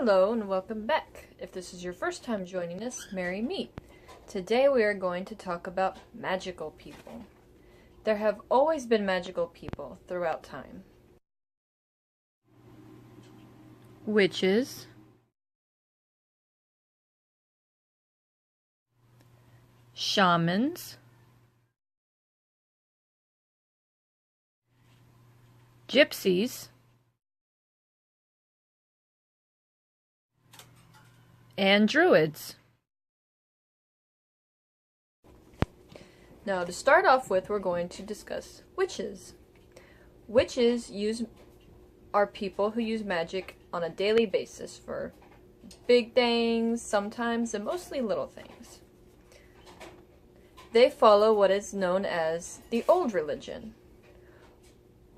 Hello and welcome back. If this is your first time joining us, merry meet. Today we are going to talk about magical people. There have always been magical people throughout time. Witches, shamans, gypsies, and druids. Now, to start off with, we're going to discuss witches. Witches are people who use magic on a daily basis for big things, sometimes, and mostly little things. They follow what is known as the old religion.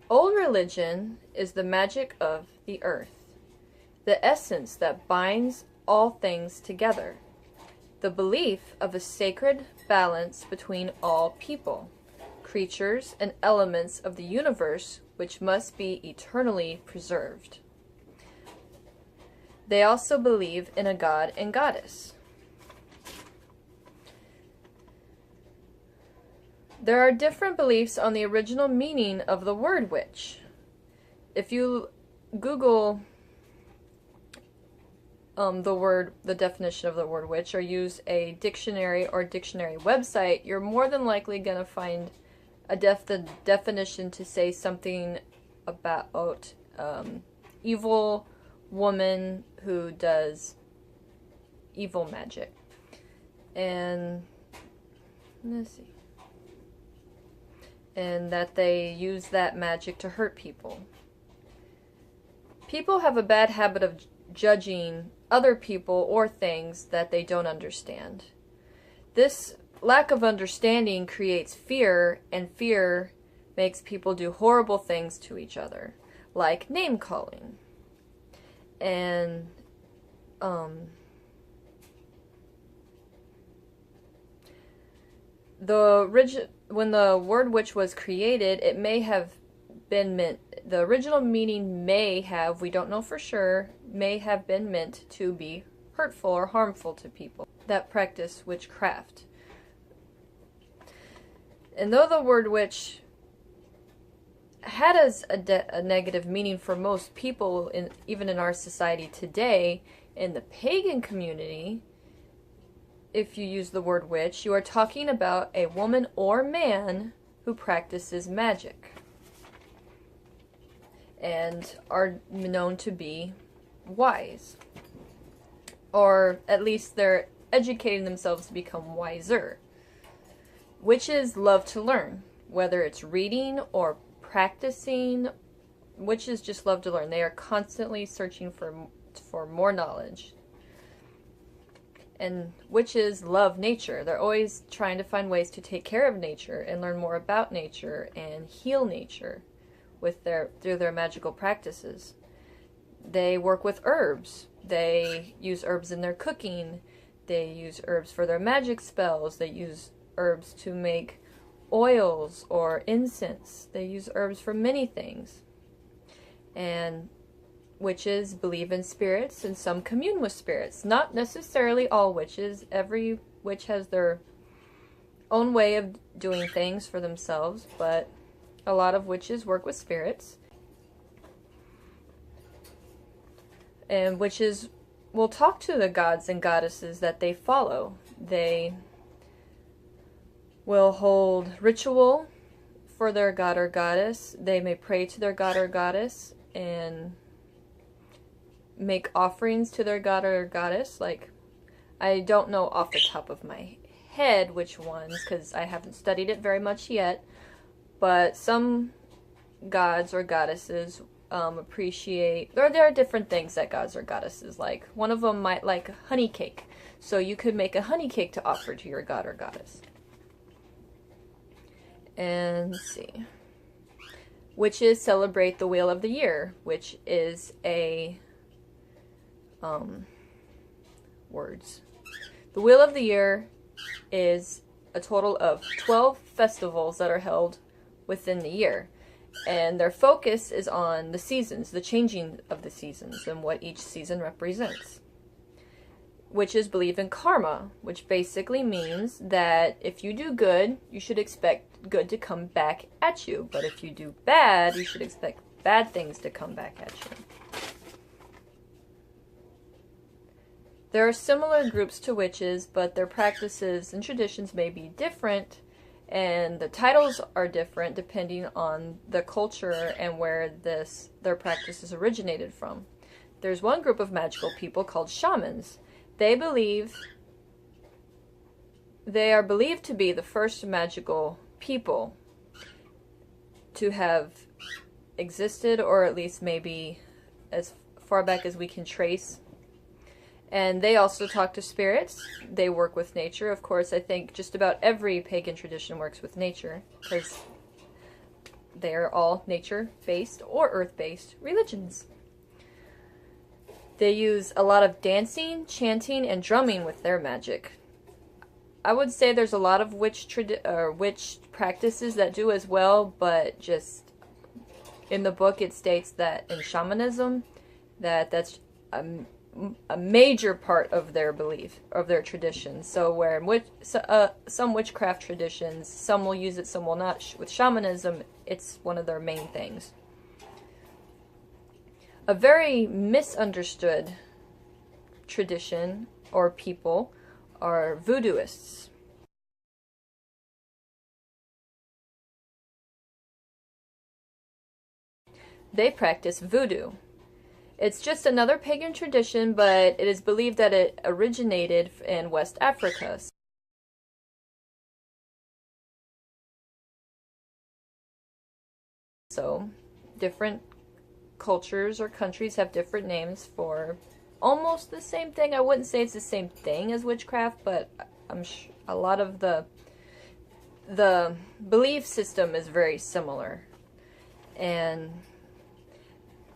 Old religion is the magic of the earth, the essence that binds all things together, the belief of a sacred balance between all people, creatures, and elements of the universe which must be eternally preserved. They also believe in a god and goddess. There are different beliefs on the original meaning of the word witch. If you Google the definition of the word witch, or use a dictionary or dictionary website, you're more than likely going to find a definition to say something about evil woman who does evil magic. And let's see. And that they use that magic to hurt people. People have a bad habit of judging other people or things that they don't understand. This lack of understanding creates fear, and fear makes people do horrible things to each other, like name calling. And when the word witch was created, it may have been meant, the original meaning may have, we don't know for sure, may have been meant to be hurtful or harmful to people that practice witchcraft. And though the word witch had a negative meaning for most people, even in our society today, in the pagan community, if you use the word witch, you are talking about a woman or man who practices magic and are known to be wise. Or at least they're educating themselves to become wiser. Witches love to learn, whether it's reading or practicing. Witches just love to learn. They are constantly searching for more knowledge. And witches love nature. They're always trying to find ways to take care of nature and learn more about nature and heal nature through their magical practices. They work with herbs. They use herbs in their cooking. They use herbs for their magic spells. They use herbs to make oils or incense. They use herbs for many things. And witches believe in spirits, and some commune with spirits. Not necessarily all witches. Every witch has their own way of doing things for themselves, but a lot of witches work with spirits. And witches will talk to the gods and goddesses that they follow. They will hold ritual for their god or goddess. They may pray to their god or goddess and make offerings to their god or goddess. Like, I don't know off the top of my head which ones, because I haven't studied it very much yet, but some gods or goddesses appreciate, or there are different things that gods or goddesses like. One of them might like honey cake, so you could make a honey cake to offer to your god or goddess. And let's see. Witches celebrate the Wheel of the Year, which is words. The Wheel of the Year is a total of 12 festivals that are held within the year. And their focus is on the seasons, the changing of the seasons, and what each season represents. Witches believe in karma, which basically means that if you do good, you should expect good to come back at you. But if you do bad, you should expect bad things to come back at you. There are similar groups to witches, but their practices and traditions may be different, and the titles are different depending on the culture and where their practices originated from. There's one group of magical people called shamans. They are believed to be the first magical people to have existed, or at least maybe as far back as we can trace. And they also talk to spirits. They work with nature. Of course, I think just about every pagan tradition works with nature, because they are all nature-based or earth-based religions. They use a lot of dancing, chanting, and drumming with their magic. I would say there's a lot of witch practices that do as well, but just in the book it states that in shamanism, that's a major part of their belief, of their tradition. So where some witchcraft traditions, some will use it, some will not. With shamanism, it's one of their main things. A very misunderstood tradition or people are voodooists. They practice voodoo. It's just another pagan tradition, but it is believed that it originated in West Africa. So, different cultures or countries have different names for almost the same thing. I wouldn't say it's the same thing as witchcraft, but a lot of the belief system is very similar. And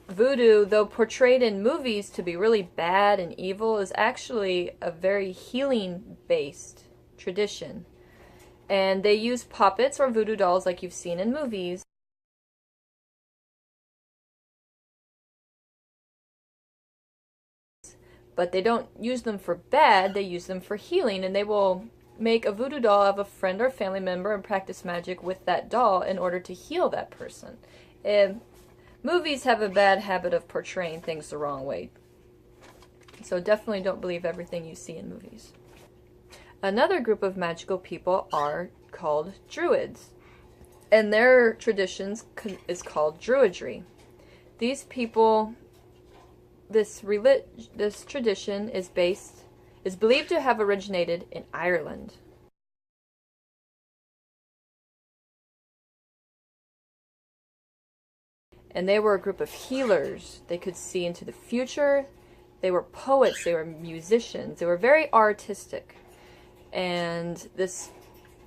voodoo, though portrayed in movies to be really bad and evil, is actually a very healing-based tradition. And they use puppets or voodoo dolls like you've seen in movies. But they don't use them for bad, they use them for healing, and they will make a voodoo doll of a friend or family member and practice magic with that doll in order to heal that person. And movies have a bad habit of portraying things the wrong way. So definitely don't believe everything you see in movies. Another group of magical people are called Druids. And their traditions is called Druidry. These people, this tradition is believed to have originated in Ireland. And they were a group of healers. They could see into the future. They were poets. They were musicians. They were very artistic. And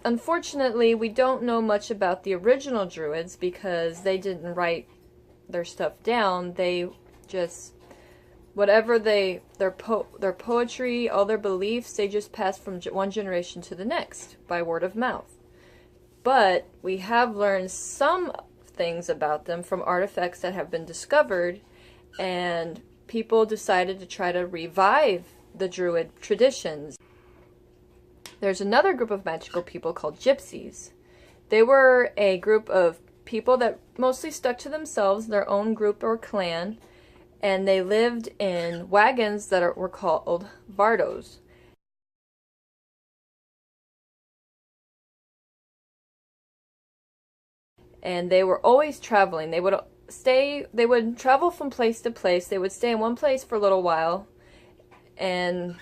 unfortunately, we don't know much about the original Druids because they didn't write their stuff down. They just, whatever their poetry, all their beliefs, they just passed from one generation to the next by word of mouth. But we have learned some things about them from artifacts that have been discovered, and people decided to try to revive the Druid traditions. There's another group of magical people called gypsies. They were a group of people that mostly stuck to themselves, their own group or clan, and they lived in wagons that were called bardos. And they were always traveling. They would travel from place to place. They would stay in one place for a little while, and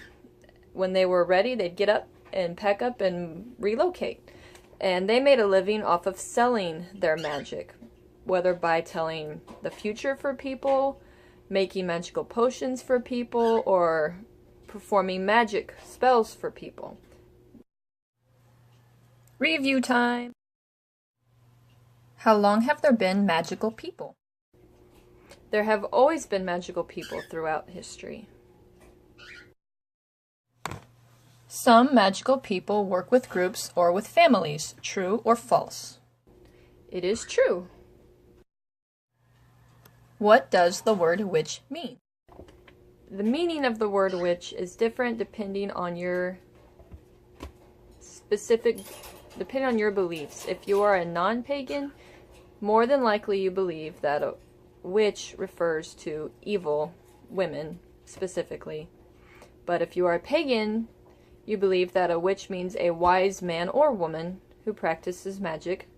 when they were ready, they'd get up and pack up and relocate. And they made a living off of selling their magic, whether by telling the future for people, making magical potions for people, or performing magic spells for people. Review time! How long have there been magical people? There have always been magical people throughout history. Some magical people work with groups or with families. True or false? It is true. What does the word witch mean? The meaning of the word witch is different depending on your beliefs. If you are a non-pagan, more than likely you believe that a witch refers to evil women specifically. But if you are a pagan, you believe that a witch means a wise man or woman who practices magic.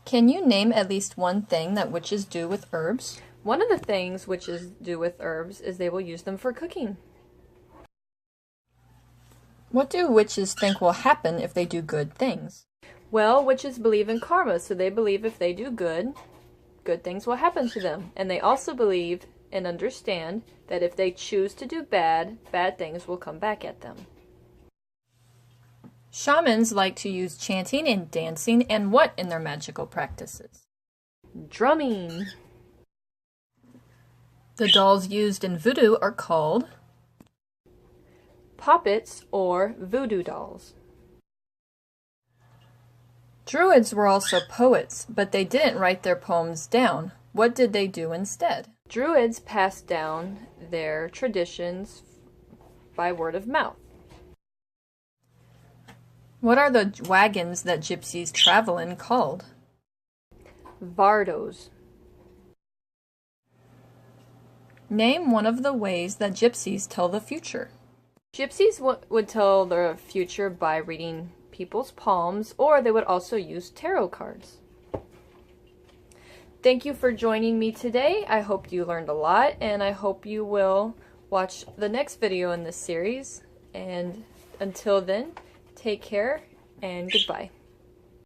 Can you name at least one thing that witches do with herbs? One of the things witches do with herbs is they will use them for cooking. What do witches think will happen if they do good things? Well, witches believe in karma, so they believe if they do good, good things will happen to them. And they also believe and understand that if they choose to do bad, bad things will come back at them. Shamans like to use chanting and dancing and what in their magical practices? Drumming. The dolls used in voodoo are called Puppets or voodoo dolls. Druids were also poets, but they didn't write their poems down. What did they do instead? Druids passed down their traditions by word of mouth. What are the wagons that gypsies travel in called? Vardos. Name one of the ways that gypsies tell the future. Gypsies would tell the future by reading people's palms, or they would also use tarot cards. Thank you for joining me today. I hope you learned a lot, and I hope you will watch the next video in this series. And until then, take care and goodbye.